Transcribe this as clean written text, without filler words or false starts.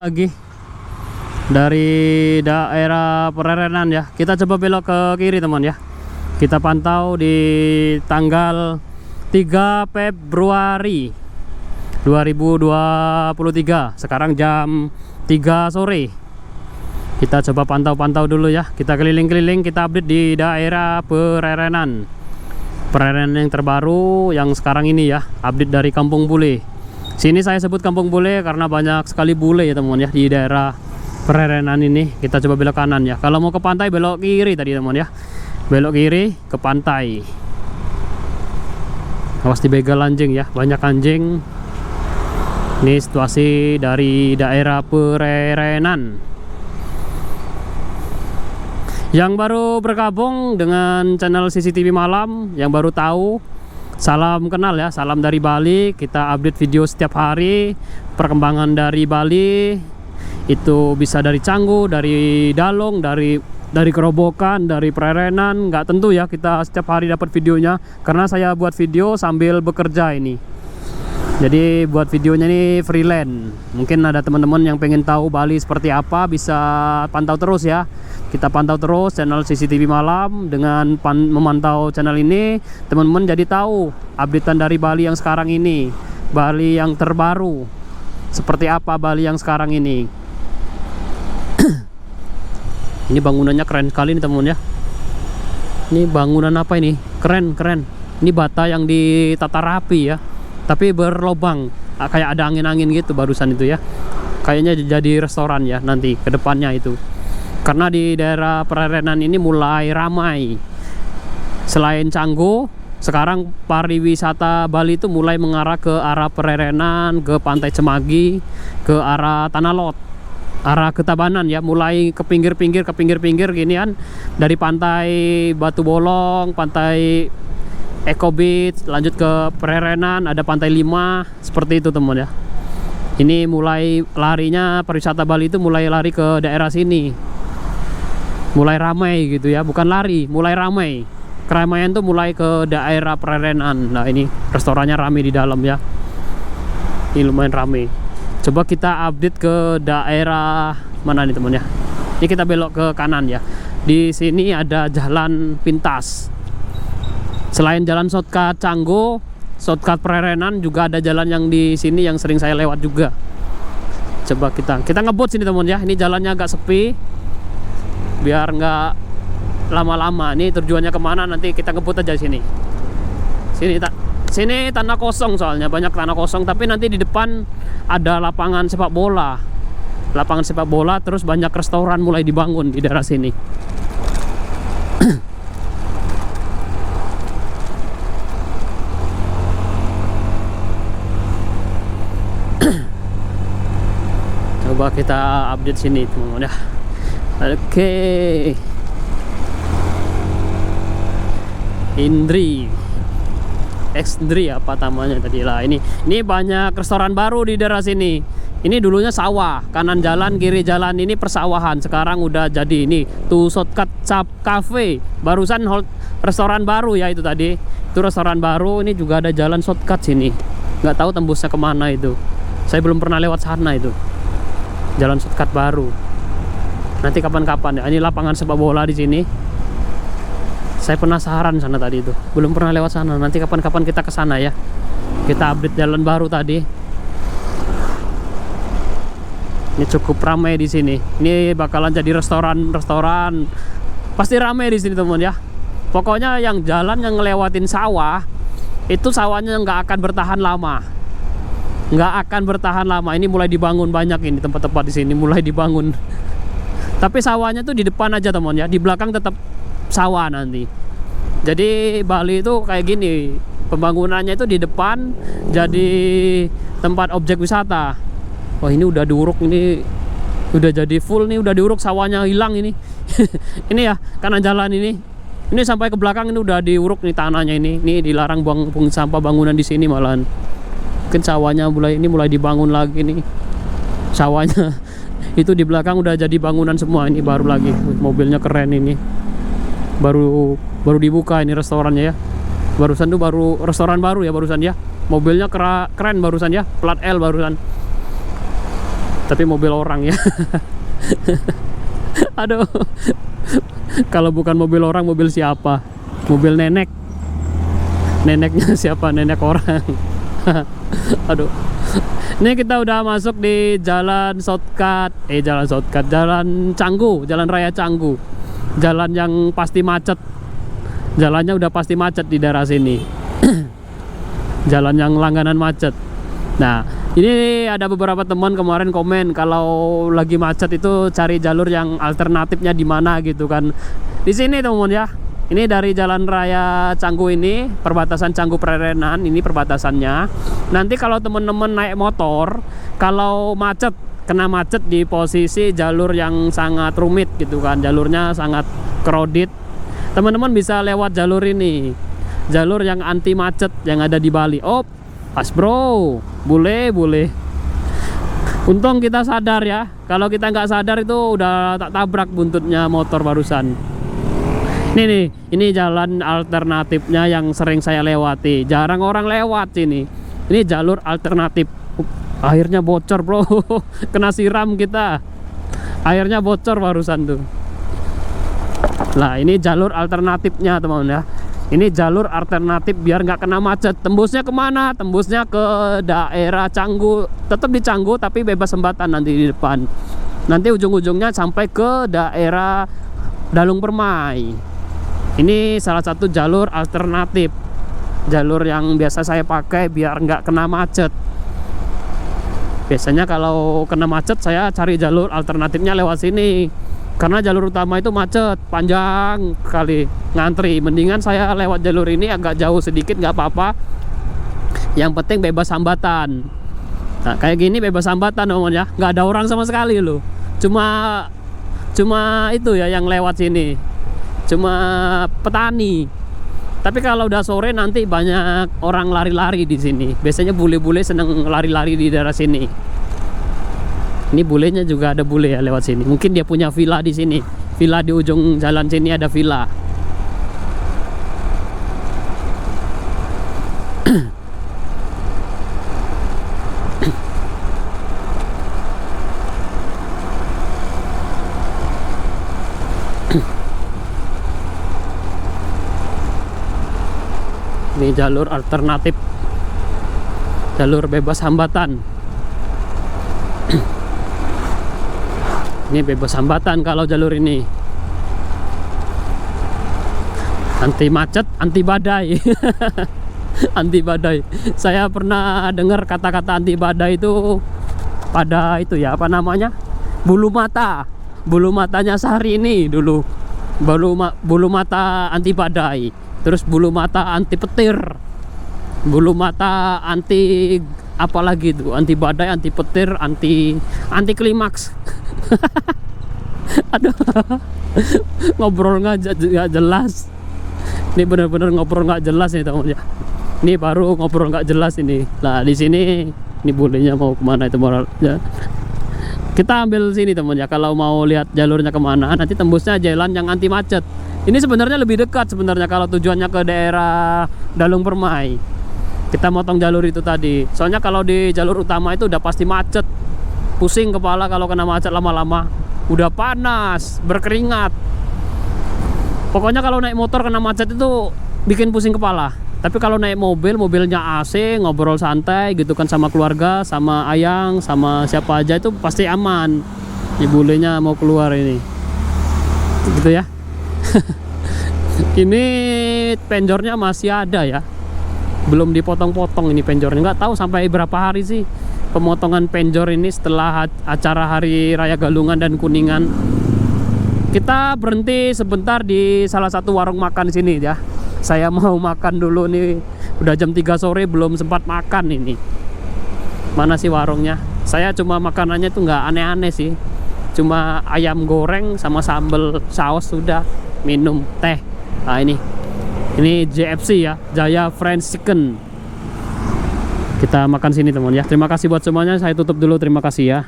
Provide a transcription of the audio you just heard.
Lagi dari daerah Pererenan ya, kita coba belok ke kiri teman ya. Kita pantau di tanggal 3 Februari 2023. Sekarang jam 3 sore. Kita coba pantau-pantau dulu ya. Kita keliling-keliling, kita update di daerah Pererenan. Pererenan yang terbaru yang sekarang ini ya, update dari Kampung Bule. Sini saya sebut Kampung Bule karena banyak sekali bule ya teman ya di daerah Pererenan ini. Kita coba belok kanan ya. Kalau mau ke pantai belok kiri tadi teman ya. Belok kiri ke pantai. Awas dibegal anjing ya, banyak anjing. Ini situasi dari daerah Pererenan. Yang baru bergabung dengan channel CCTV Malam, yang baru tahu, salam kenal ya, salam dari Bali. Kita update video setiap hari, perkembangan dari Bali. Itu bisa dari Canggu, dari Dalong, dari Kerobokan, dari Pererenan, nggak tentu ya, kita setiap hari dapat videonya. Karena saya buat video sambil bekerja ini. Jadi buat videonya ini freelance. Mungkin ada teman-teman yang pengen tahu Bali seperti apa, bisa pantau terus ya. Kita pantau terus channel CCTV Malam. Dengan memantau channel ini, teman-teman jadi tahu updatean dari Bali yang sekarang ini, Bali yang terbaru seperti apa Bali yang sekarang ini. Ini bangunannya keren sekali nih teman-teman ya. Ini bangunan apa ini? Keren. Ini bata yang ditata rapi ya, tapi berlobang, kayak ada angin-angin gitu barusan itu ya. Kayaknya jadi restoran ya nanti ke depannya itu. Karena di daerah Pererenan ini mulai ramai. Selain Canggu, sekarang pariwisata Bali itu mulai mengarah ke arah Pererenan, ke Pantai Cemagi, ke arah Tanah Lot, arah Ketabanan ya, mulai ke pinggir-pinggir ginian. Dari pantai Batu Bolong, pantai Eco Beach, lanjut ke Pererenan, ada pantai 5, seperti itu teman ya. Ini mulai larinya pariwisata Bali itu mulai lari ke daerah sini. Mulai ramai gitu ya, bukan lari, mulai ramai. Keramaian tuh mulai ke daerah Pererenan. Nah, ini restorannya ramai di dalam ya. Ini lumayan ramai. Coba kita update ke daerah mana nih teman ya. Ini kita belok ke kanan ya. Di sini ada jalan pintas. Selain jalan shortcut Canggu, shortcut Pererenan, juga ada jalan yang di sini yang sering saya lewat juga. Coba kita ngebut sini teman ya. Ini jalannya agak sepi, biar nggak lama-lama. Ini tujuannya kemana nanti kita ngebut aja sini. Sini tanah kosong, soalnya banyak tanah kosong. Tapi nanti di depan ada lapangan sepak bola. Lapangan sepak bola, terus banyak restoran mulai dibangun di daerah sini. Coba kita update sini teman-teman ya. Oke. Indri apa namanya tadi lah. Ini banyak restoran baru di daerah sini. Ini dulunya sawah, kanan jalan kiri jalan ini persawahan. Sekarang udah jadi ini tuh shortcut Cap Cafe. Barusan restoran baru ya itu tadi. Itu restoran baru. Ini juga ada jalan shortcut sini. Nggak tahu tembusnya kemana itu. Saya belum pernah lewat sana itu. Jalan shortcut baru. Nanti kapan-kapan ya. Ini lapangan sepak bola di sini. Saya penasaran sana tadi itu. Belum pernah lewat sana. Nanti kapan-kapan kita ke sana ya. Kita update jalan baru tadi. Ini cukup ramai di sini. Ini bakalan jadi restoran. Pasti ramai di sini teman ya. Pokoknya yang jalan yang ngelewatin sawah, itu sawahnya nggak akan bertahan lama. Ini mulai dibangun banyak ini tempat-tempat di sini mulai dibangun. Tapi sawahnya tuh di depan aja teman ya, di belakang tetap sawah nanti. Jadi Bali itu kayak gini, pembangunannya itu di depan jadi tempat objek wisata. Wah, ini udah diuruk, ini udah jadi full nih, udah diuruk, sawahnya hilang ini. Ini ya kanan jalan ini sampai ke belakang ini udah diuruk nih tanahnya ini. Ini dilarang buang sampah bangunan di sini malahan. Mungkin sawahnya mulai dibangun lagi nih. Sawahnya itu di belakang udah jadi bangunan semua. Ini baru lagi, mobilnya keren ini. Baru dibuka ini restorannya ya. Barusan tuh baru restoran baru ya barusan ya. Mobilnya keren barusan ya, plat L barusan. Tapi mobil orang ya. Aduh. Kalau bukan mobil orang, mobil siapa? Mobil nenek. Neneknya siapa? Nenek orang. Aduh. Ini kita udah masuk di jalan shortcut. Jalan Canggu, jalan raya Canggu. Jalan yang pasti macet. Jalannya udah pasti macet di daerah sini. Jalan yang langganan macet. Nah, ini ada beberapa teman kemarin komen kalau lagi macet itu cari jalur yang alternatifnya di mana gitu kan. Di sini teman ya. Ini dari jalan raya Canggu ini, perbatasan Canggu Prerenan, ini perbatasannya. Nanti kalau teman-teman naik motor, kalau macet, kena macet di posisi jalur yang sangat rumit gitu kan, jalurnya sangat crowded, teman-teman bisa lewat jalur ini, jalur yang anti macet yang ada di Bali. Oh, pas bro, boleh. Untung kita sadar ya. Kalau kita nggak sadar itu udah tak tabrak buntutnya motor barusan. Ini jalan alternatifnya yang sering saya lewati. Jarang orang lewat sini. Ini jalur alternatif. Airnya bocor bro. Kena siram kita. Airnya bocor barusan tuh. Nah ini jalur alternatifnya teman-teman ya. Ini jalur alternatif biar nggak kena macet. Tembusnya kemana? Tembusnya ke daerah Canggu. Tetap di Canggu tapi bebas hambatan nanti di depan. Nanti ujung-ujungnya sampai ke daerah Dalung Permai. Ini salah satu jalur alternatif. Jalur yang biasa saya pakai biar nggak kena macet. Biasanya kalau kena macet saya cari jalur alternatifnya lewat sini. Karena jalur utama itu macet, panjang kali ngantri. Mendingan saya lewat jalur ini agak jauh sedikit nggak apa-apa. Yang penting bebas hambatan. Nah kayak gini bebas hambatan namanya, nggak ada orang sama sekali loh. Cuma itu ya yang lewat sini. Cuma petani. Tapi kalau udah sore nanti banyak orang lari-lari di sini. Biasanya bule-bule seneng lari-lari di daerah sini. Ini bulenya juga ada bule ya lewat sini. Mungkin dia punya villa di sini. Villa di ujung jalan sini ada villa. Ini jalur alternatif. Jalur bebas hambatan. Ini bebas hambatan kalau jalur ini. Anti macet, anti badai. Anti badai. Saya pernah dengar kata-kata anti badai itu pada itu ya, apa namanya? Bulu mata. Bulu matanya Sari ini dulu. Bulu mata anti badai. Terus bulu mata anti petir. Bulu mata anti apalagi itu, anti badai, anti petir, anti klimaks. Aduh, ngobrol nggak jelas. Ini bener-bener ngobrol nggak jelas nih teman ya. Ini baru ngobrol nggak jelas ini. Nah di sini, ini bolehnya mau kemana itu moral ya. Kita ambil sini teman ya. Kalau mau lihat jalurnya kemana, nanti tembusnya jalan yang anti macet. Ini sebenarnya lebih dekat sebenarnya kalau tujuannya ke daerah Dalung Permai. Kita motong jalur itu tadi. Soalnya kalau di jalur utama itu udah pasti macet. Pusing kepala kalau kena macet lama-lama. Udah panas, berkeringat. Pokoknya kalau naik motor kena macet itu bikin pusing kepala. Tapi kalau naik mobil, mobilnya AC, ngobrol santai gitu kan sama keluarga, sama ayang, sama siapa aja itu pasti aman. Ini bulenya mau keluar ini. Gitu ya. Ini penjornya masih ada ya. Belum dipotong-potong ini penjornya. Nggak tahu sampai berapa hari sih pemotongan penjor ini setelah acara Hari Raya Galungan dan Kuningan. Kita berhenti sebentar di salah satu warung makan di sini ya. Saya mau makan dulu nih. Udah jam 3 sore belum sempat makan ini. Mana sih warungnya? Saya cuma makanannya tuh nggak aneh-aneh sih. Cuma ayam goreng sama sambal saus sudah, minum teh. Nah ini JFC ya, Jaya Fried Chicken. Kita makan sini teman ya. Terima kasih buat semuanya. Saya tutup dulu. Terima kasih ya.